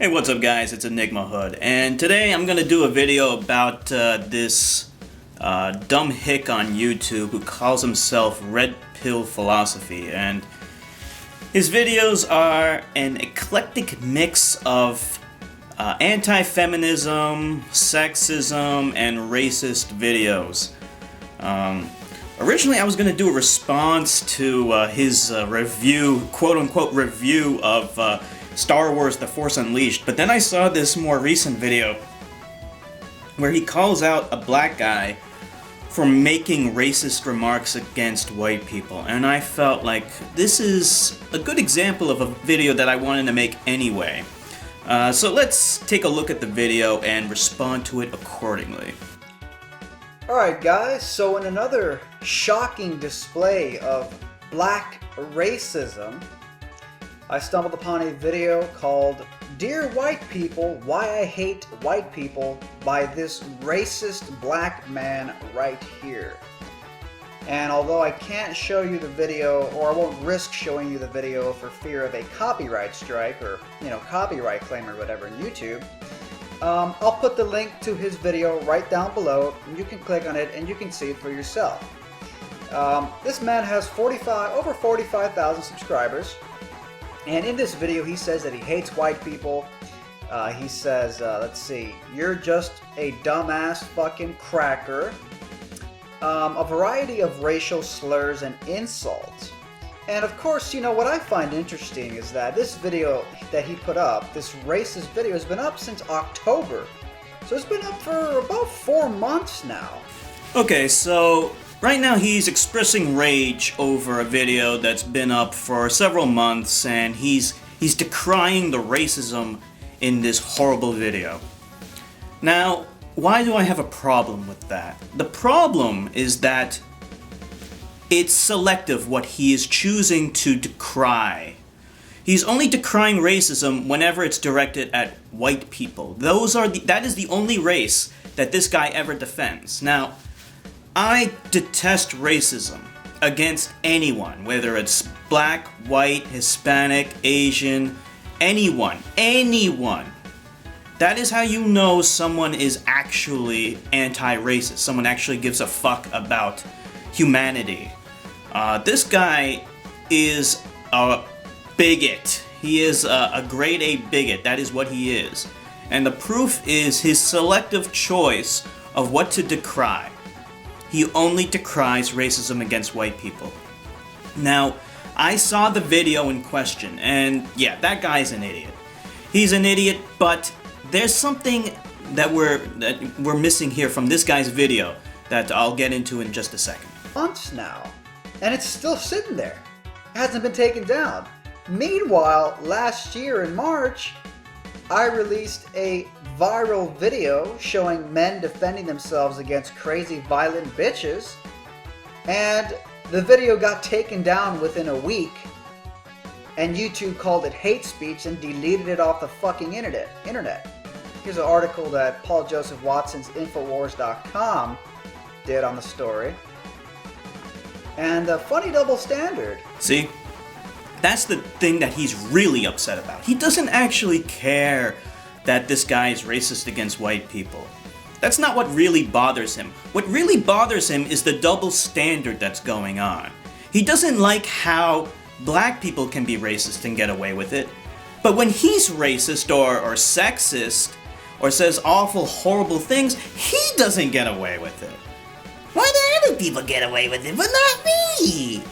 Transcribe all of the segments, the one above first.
Hey, what's up guys, it's Enigma Hood, and today I'm gonna do a video about this dumb hick on YouTube who calls himself Red Pill Philosophy, and his videos are an eclectic mix of anti-feminism, sexism, and racist videos. Originally I was gonna do a response to his review, quote-unquote review of Star Wars The Force Unleashed, but then I saw this more recent video where he calls out a black guy for making racist remarks against white people, and I felt like this is a good example of a video that I wanted to make anyway. So let's take a look at the video and respond to it accordingly. Alright guys, so in another shocking display of black racism, I stumbled upon a video called Dear White People, Why I Hate White People by this racist black man right here. And although I can't show you the video, or I won't risk showing you the video for fear of a copyright strike or, copyright claim or whatever in YouTube, I'll put the link to his video right down below, and you can click on it and you can see it for yourself. This man has over 45,000 subscribers. And in this video, he says that he hates white people. He says, let's see, you're just a dumbass fucking cracker. A variety of racial slurs and insults. And of course, what I find interesting is that this video that he put up, this racist video, has been up since October. So it's been up for about 4 months now. Okay, so right now he's expressing rage over a video that's been up for several months, and he's decrying the racism in this horrible video. Now, why do I have a problem with that? The problem is that it's selective what he is choosing to decry. He's only decrying racism whenever it's directed at white people. That is the only race that this guy ever defends. Now, I detest racism against anyone, whether it's black, white, Hispanic, Asian, anyone. That is how you know someone is actually anti-racist, someone actually gives a fuck about humanity. This guy is a bigot. He is a grade A bigot, that is what he is. And the proof is his selective choice of what to decry. He only decries racism against white people. Now, I saw the video in question, and yeah, that guy's an idiot. He's an idiot, but there's something that we're missing here from this guy's video that I'll get into in just a second. Months now, and it's still sitting there. It hasn't been taken down. Meanwhile, last year in March, I released a viral video showing men defending themselves against crazy violent bitches, and the video got taken down within a week, and YouTube called it hate speech and deleted it off the fucking internet. Here's an article that Paul Joseph Watson's Infowars.com did on the story. And a funny double standard. See? That's the thing that he's really upset about. He doesn't actually care that this guy is racist against white people. That's not what really bothers him. What really bothers him is the double standard that's going on. He doesn't like how black people can be racist and get away with it, but when he's racist or sexist or says awful, horrible things, he doesn't get away with it. Why do other people get away with it, but not me?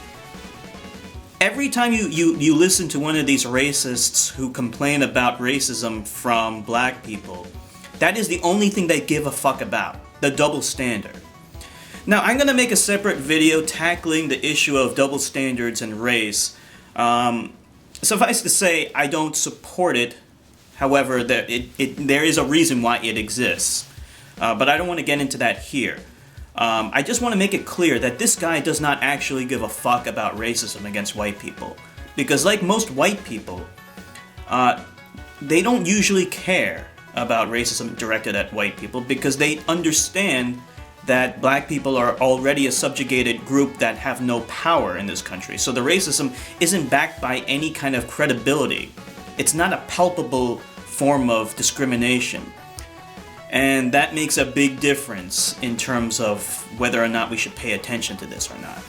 Every time you listen to one of these racists who complain about racism from black people, that is the only thing they give a fuck about, the double standard. Now, I'm going to make a separate video tackling the issue of double standards and race. Suffice to say, I don't support it. However, there is a reason why it exists. But I don't want to get into that here. I just want to make it clear that this guy does not actually give a fuck about racism against white people. Because like most white people, they don't usually care about racism directed at white people because they understand that black people are already a subjugated group that have no power in this country. So the racism isn't backed by any kind of credibility. It's not a palpable form of discrimination. And that makes a big difference in terms of whether or not we should pay attention to this or not.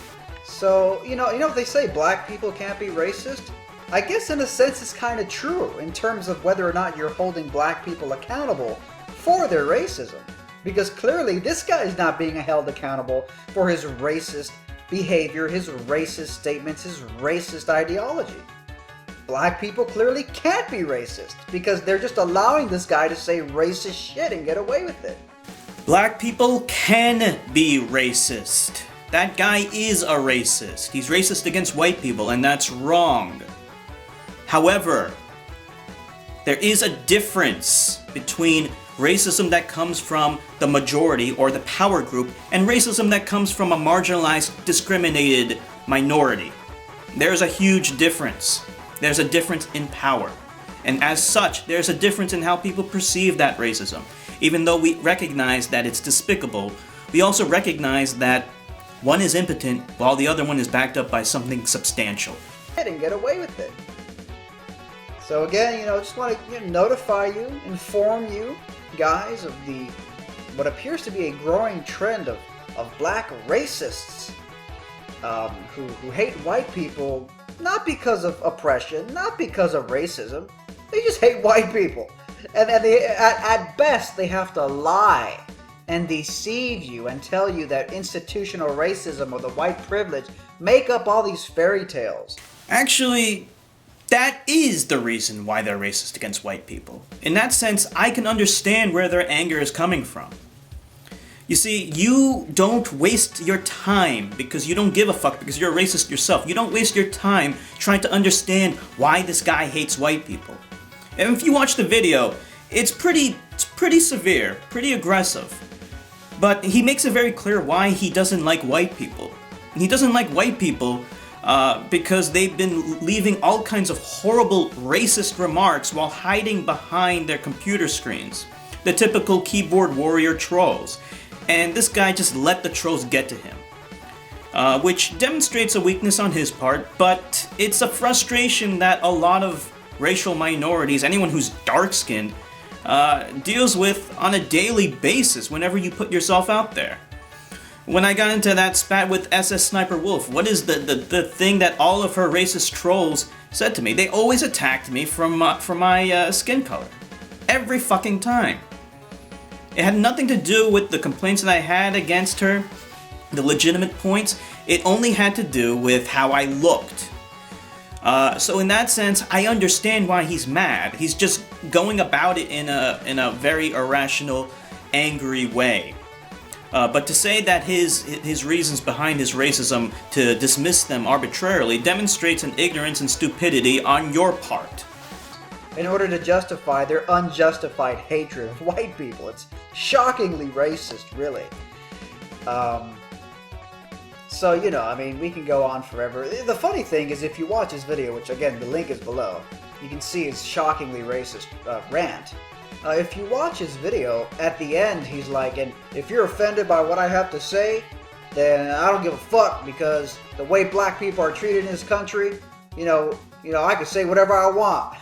So, you know what they say, black people can't be racist? I guess in a sense it's kind of true in terms of whether or not you're holding black people accountable for their racism. Because clearly this guy is not being held accountable for his racist behavior, his racist statements, his racist ideology. Black people clearly can't be racist because they're just allowing this guy to say racist shit and get away with it. Black people can be racist. That guy is a racist. He's racist against white people, and that's wrong. However, there is a difference between racism that comes from the majority or the power group and racism that comes from a marginalized, discriminated minority. There's a huge difference. There's a difference in power. And as such, there's a difference in how people perceive that racism. Even though we recognize that it's despicable, we also recognize that one is impotent while the other one is backed up by something substantial. And get away with it. So again, just want to notify you, inform you guys of what appears to be a growing trend of black racists who hate white people, not because of oppression, not because of racism. They just hate white people. And they, at best, they have to lie and deceive you and tell you that institutional racism or the white privilege make up all these fairy tales. Actually, that is the reason why they're racist against white people. In that sense, I can understand where their anger is coming from. You see, you don't waste your time because you don't give a fuck because you're a racist yourself. You don't waste your time trying to understand why this guy hates white people. And if you watch the video, it's pretty severe, pretty aggressive. But he makes it very clear why he doesn't like white people. He doesn't like white people because they've been leaving all kinds of horrible racist remarks while hiding behind their computer screens. The typical keyboard warrior trolls. And this guy just let the trolls get to him. Which demonstrates a weakness on his part, but it's a frustration that a lot of racial minorities, anyone who's dark-skinned, deals with on a daily basis whenever you put yourself out there. When I got into that spat with SS Sniper Wolf, what is the thing that all of her racist trolls said to me? They always attacked me from my skin color. Every fucking time. It had nothing to do with the complaints that I had against her, the legitimate points. It only had to do with how I looked. So in that sense, I understand why he's mad. He's just going about it in a very irrational, angry way. But to say that his reasons behind his racism, to dismiss them arbitrarily, demonstrates an ignorance and stupidity on your part. In order to justify their unjustified hatred of white people. It's shockingly racist, really. So, we can go on forever. The funny thing is, if you watch his video, which again, the link is below, you can see his shockingly racist rant. If you watch his video, at the end, he's like, and if you're offended by what I have to say, then I don't give a fuck, because the way black people are treated in this country, I can say whatever I want.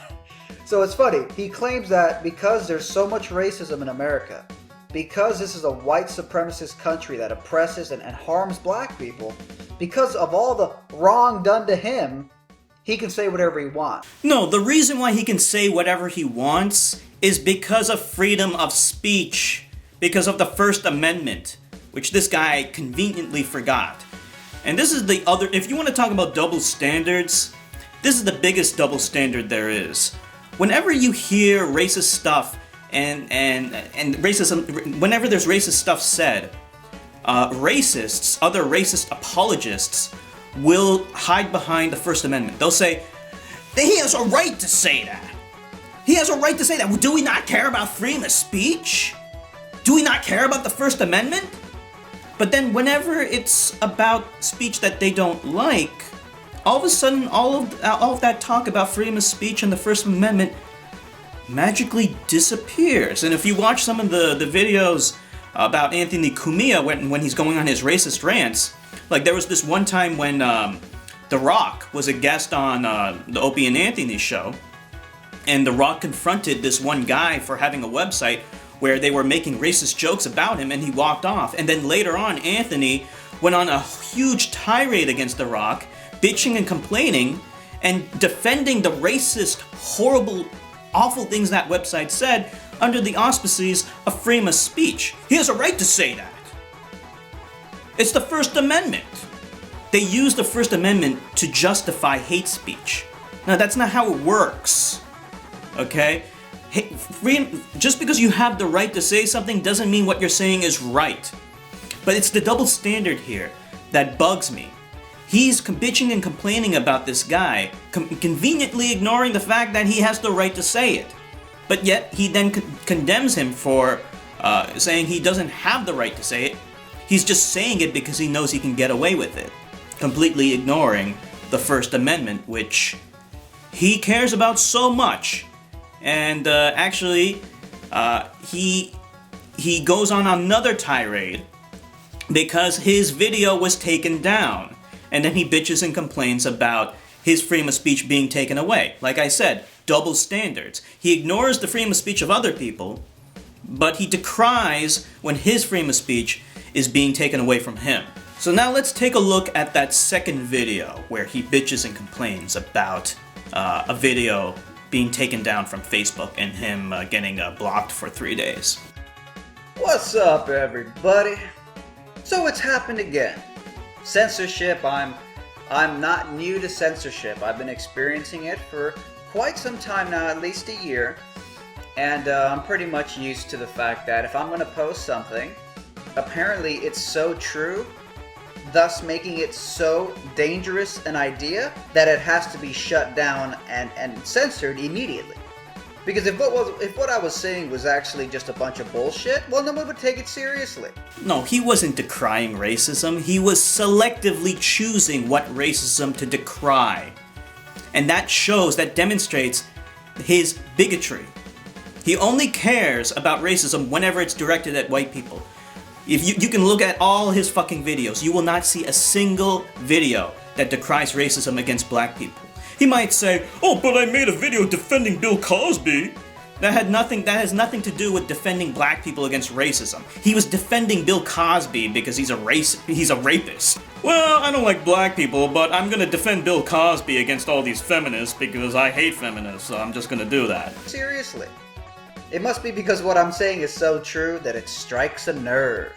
So it's funny, he claims that because there's so much racism in America, because this is a white supremacist country that oppresses and harms black people, because of all the wrong done to him, he can say whatever he wants. No, the reason why he can say whatever he wants is because of freedom of speech, because of the First Amendment, which this guy conveniently forgot. And this is the other, if you want to talk about double standards, this is the biggest double standard there is. Whenever you hear racist stuff and racism, whenever there's racist stuff said, racists, other racist apologists, will hide behind the First Amendment. They'll say, he has a right to say that. He has a right to say that. Do we not care about freedom of speech? Do we not care about the First Amendment? But then whenever it's about speech that they don't like, all of a sudden, all of that talk about freedom of speech and the First Amendment magically disappears. And if you watch some of the videos about Anthony Cumia when he's going on his racist rants, like there was this one time when The Rock was a guest on the Opie and Anthony show, And The Rock confronted this one guy for having a website where they were making racist jokes about him, and he walked off. And then later on, Anthony went on a huge tirade against The Rock, bitching and complaining, and defending the racist, horrible, awful things that website said under the auspices of freedom of speech. He has a right to say that. It's the First Amendment. They use the First Amendment to justify hate speech. Now, that's not how it works. Okay? Freedom, just because you have the right to say something doesn't mean what you're saying is right. But it's the double standard here that bugs me. He's bitching and complaining about this guy, conveniently ignoring the fact that he has the right to say it. But yet, he then condemns him for saying he doesn't have the right to say it. He's just saying it because he knows he can get away with it, completely ignoring the First Amendment, which he cares about so much. And actually, he goes on another tirade because his video was taken down. And then he bitches and complains about his freedom of speech being taken away. Like I said, double standards. He ignores the freedom of speech of other people, but he decries when his freedom of speech is being taken away from him. So now let's take a look at that second video where he bitches and complains about a video being taken down from Facebook and him getting blocked for 3 days. What's up, everybody? So it's happened again. Censorship. I'm not new to censorship. I've been experiencing it for quite some time now, at least a year. And I'm pretty much used to the fact that if I'm going to post something, apparently it's so true, thus making it so dangerous an idea that it has to be shut down and censored immediately. Because if what I was saying was actually just a bunch of bullshit, well, no one would take it seriously. No, he wasn't decrying racism. He was selectively choosing what racism to decry. And that demonstrates his bigotry. He only cares about racism whenever it's directed at white people. If you can look at all his fucking videos, you will not see a single video that decries racism against black people. He might say, "Oh, but I made a video defending Bill Cosby." That has nothing to do with defending black people against racism. He was defending Bill Cosby because he's a rapist. Well, I don't like black people, but I'm gonna defend Bill Cosby against all these feminists because I hate feminists, so I'm just gonna do that. Seriously. It must be because what I'm saying is so true that it strikes a nerve.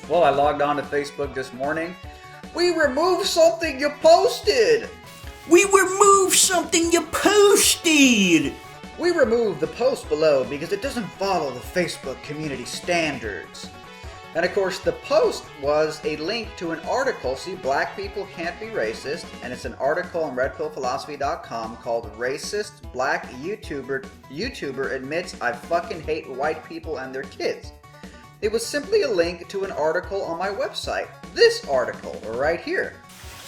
Well, I logged on to Facebook this morning. We removed something you posted! We removed something you posted! We removed the post below because it doesn't follow the Facebook community standards. And of course, the post was a link to an article, see, Black People Can't Be Racist, and it's an article on redpillphilosophy.com called Racist Black YouTuber Admits I Fucking Hate White People and Their Kids. It was simply a link to an article on my website. This article, right here.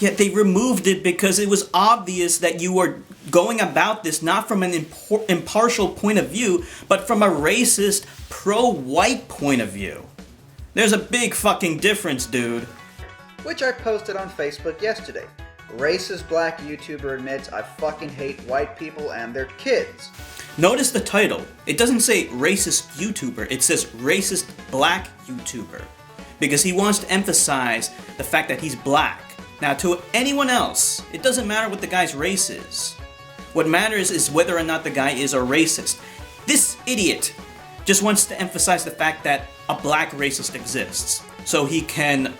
Yet they removed it because it was obvious that you were going about this not from an impartial point of view, but from a racist, pro-white point of view. There's a big fucking difference, dude. Which I posted on Facebook yesterday. Racist black YouTuber admits I fucking hate white people and their kids. Notice the title. It doesn't say racist YouTuber, it says racist black YouTuber. Because he wants to emphasize the fact that he's black. Now, to anyone else, it doesn't matter what the guy's race is. What matters is whether or not the guy is a racist. This idiot just wants to emphasize the fact that a black racist exists, so he can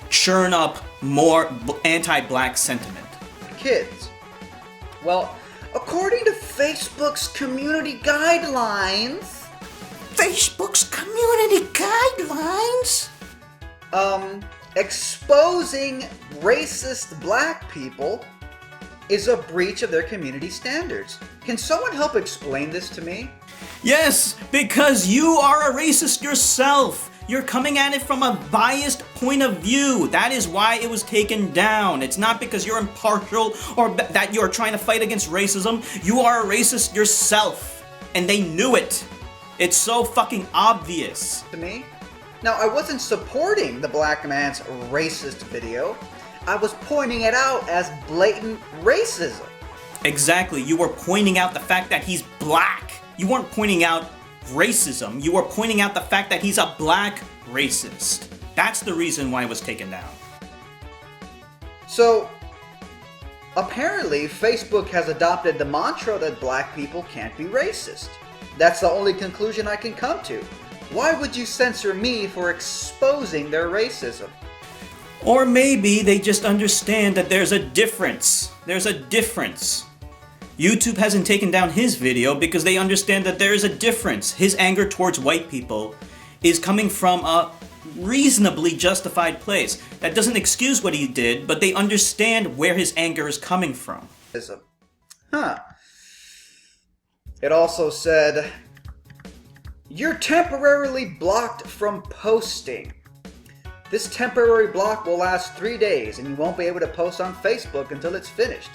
churn up more anti-black sentiment. Kids. Well, according to Facebook's community guidelines... Facebook's community guidelines? Exposing racist black people is a breach of their community standards. Can someone help explain this to me? Yes, because you are a racist yourself. You're coming at it from a biased point of view. That is why it was taken down. It's not because you're impartial or that you're trying to fight against racism. You are a racist yourself, and they knew it. It's so fucking obvious. To me? Now, I wasn't supporting the black man's racist video. I was pointing it out as blatant racism. Exactly, you were pointing out the fact that he's black. You weren't pointing out racism, you were pointing out the fact that he's a black racist. That's the reason why it was taken down. So, apparently, Facebook has adopted the mantra that black people can't be racist. That's the only conclusion I can come to. Why would you censor me for exposing their racism? Or maybe they just understand that there's a difference. There's a difference. YouTube hasn't taken down his video because they understand that there is a difference. His anger towards white people is coming from a reasonably justified place. That doesn't excuse what he did, but they understand where his anger is coming from. Huh. It also said, "You're temporarily blocked from posting. This temporary block will last 3 days and you won't be able to post on Facebook until it's finished.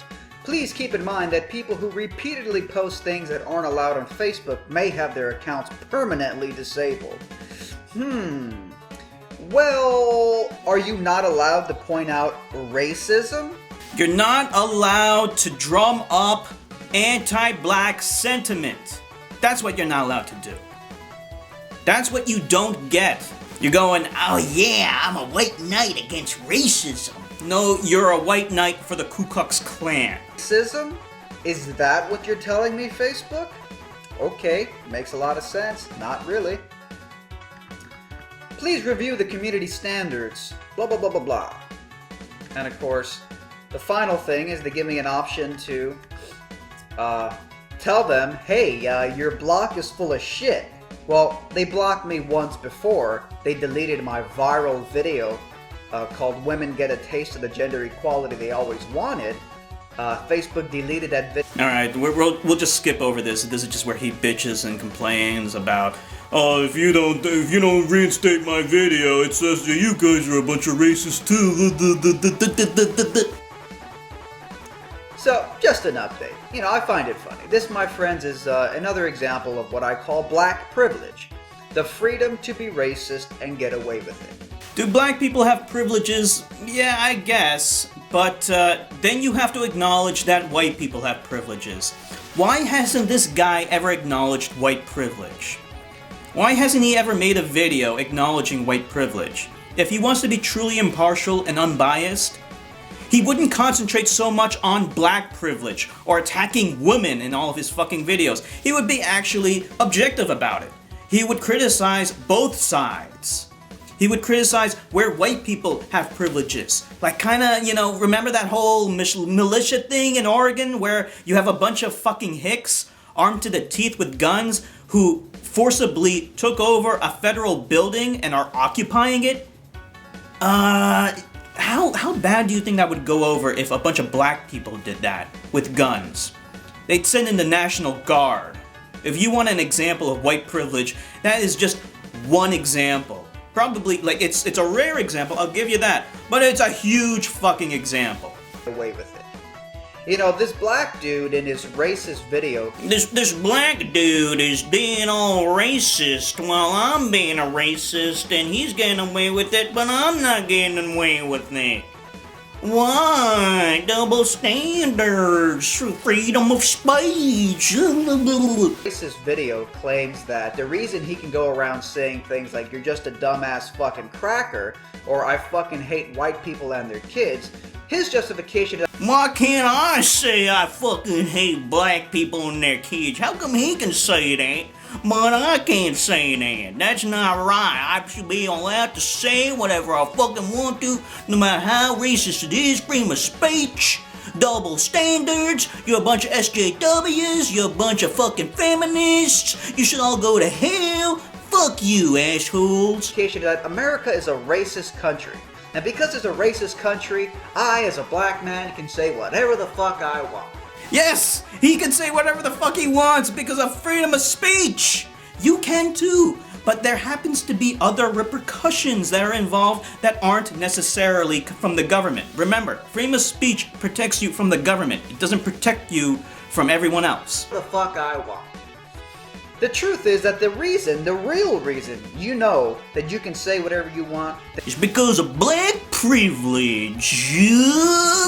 Please keep in mind that people who repeatedly post things that aren't allowed on Facebook may have their accounts permanently disabled." Well, are you not allowed to point out racism? You're not allowed to drum up anti-black sentiment. That's what you're not allowed to do. That's what you don't get. You're going, oh yeah, I'm a white knight against racism. No, you're a white knight for the Ku Klux Klan. Racism? Is that what you're telling me, Facebook? Okay, makes a lot of sense. Not really. Please review the community standards. Blah, blah, blah, blah, blah. And of course, the final thing is they give me an option to tell them, hey, your block is full of shit. Well, they blocked me once before. They deleted my viral video called "Women Get a Taste of the Gender Equality They Always Wanted." Facebook deleted that video. Alright, we'll just skip over this. This is just where he bitches and complains about, oh, if you don't reinstate my video, it says that you guys are a bunch of racists too. So, just an update. You know, I find it funny. This, my friends, is another example of what I call black privilege. The freedom to be racist and get away with it. Do black people have privileges? Yeah, I guess. But then you have to acknowledge that white people have privileges. Why hasn't this guy ever acknowledged white privilege? Why hasn't he ever made a video acknowledging white privilege? If he wants to be truly impartial and unbiased, he wouldn't concentrate so much on black privilege or attacking women in all of his fucking videos. He would be actually objective about it. He would criticize both sides. He would criticize where white people have privileges. Like kinda, you know, remember that whole militia thing in Oregon where you have a bunch of fucking hicks armed to the teeth with guns who forcibly took over a federal building and are occupying it? How bad do you think that would go over if a bunch of black people did that with guns? They'd send in the National Guard. If you want an example of white privilege, that is just one example. Probably, like, it's a rare example, I'll give you that, but it's a huge fucking example. Away with it. You know, this black dude in his racist video... This black dude is being all racist while I'm being a racist and he's getting away with it, but I'm not getting away with it. Why? Double standards, freedom of speech. This video claims that the reason he can go around saying things like "you're just a dumbass fucking cracker" or "I fucking hate white people and their kids," his justification is, why can't I say I fucking hate black people and their kids? How come he can say that, but I can't say that? That's not right. I should be allowed to say whatever I fucking want to, no matter how racist it is. Freedom of speech, double standards, you're a bunch of SJWs, you're a bunch of fucking feminists, you should all go to hell. Fuck you, assholes. That America is a racist country. And because it's a racist country, I, as a black man, can say whatever the fuck I want. Yes! He can say whatever the fuck he wants because of freedom of speech! You can too! But there happens to be other repercussions that are involved that aren't necessarily from the government. Remember, freedom of speech protects you from the government. It doesn't protect you from everyone else. The fuck I want. The truth is that the real reason, you know that you can say whatever you want. It's because of black privilege.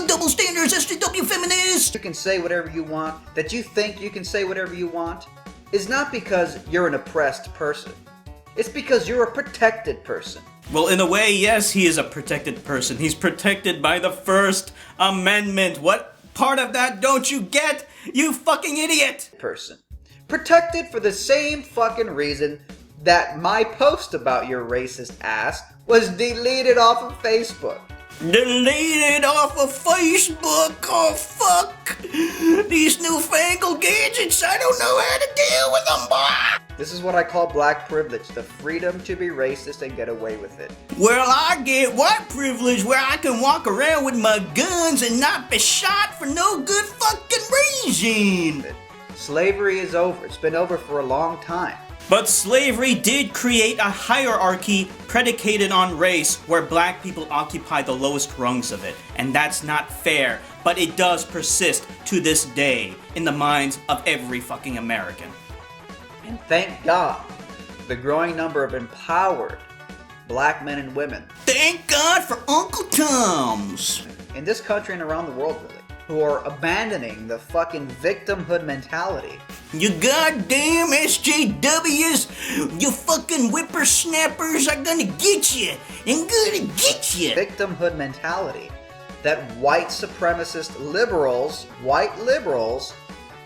Double standards, SJW feminists. You can say whatever you want, that you think you can say whatever you want, is not because you're an oppressed person. It's because you're a protected person. Well, in a way, yes, he is a protected person. He's protected by the First Amendment. What part of that don't you get, you fucking idiot? Person. Protected for the same fucking reason that my post about your racist ass was deleted off of Facebook. Deleted off of Facebook? Oh, fuck. These newfangled gadgets, I don't know how to deal with them, boy. This is what I call black privilege, the freedom to be racist and get away with it. Well, I get white privilege where I can walk around with my guns and not be shot for no good fucking reason. Slavery is over. It's been over for a long time. But slavery did create a hierarchy predicated on race where black people occupy the lowest rungs of it. And that's not fair, but it does persist to this day in the minds of every fucking American. And thank God, the growing number of empowered black men and women. Thank God for Uncle Tom's. In this country and around the world, really. Who are abandoning the fucking victimhood mentality. You goddamn SJWs, you fucking whippersnappers are gonna get you. I'm gonna get you. Victimhood mentality that white supremacist liberals, white liberals,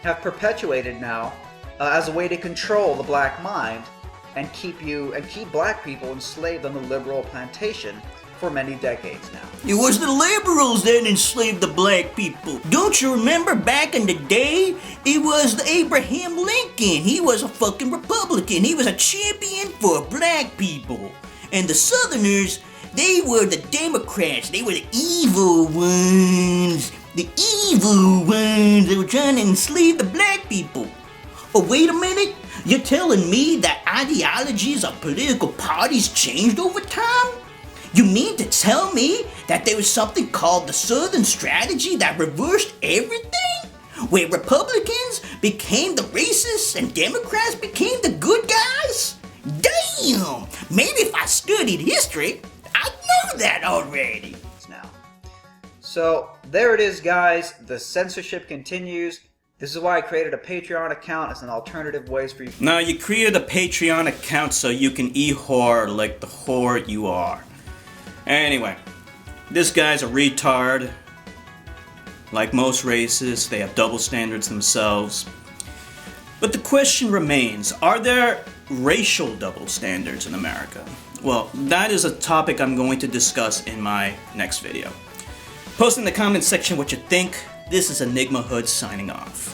have perpetuated now as a way to control the black mind and keep black people enslaved on the liberal plantation for many decades now. It was the liberals that enslaved the black people. Don't you remember back in the day? It was the Abraham Lincoln. He was a fucking Republican. He was a champion for black people. And the Southerners, they were the Democrats. They were the evil ones. The evil ones that were trying to enslave the black people. Oh, wait a minute. You're telling me that ideologies of political parties changed over time? You mean to tell me that there was something called the Southern Strategy that reversed everything? Where Republicans became the racists and Democrats became the good guys? Damn! Maybe if I studied history, I'd know that already. Now. So, there it is, guys. The censorship continues. This is why I created a Patreon account as an alternative ways for you. Now, you created a Patreon account so you can e-whore like the whore you are. Anyway, this guy's a retard. Like most races, they have double standards themselves. But the question remains, are there racial double standards in America? Well, that is a topic I'm going to discuss in my next video. Post in the comments section what you think. This is Enigma Hood signing off.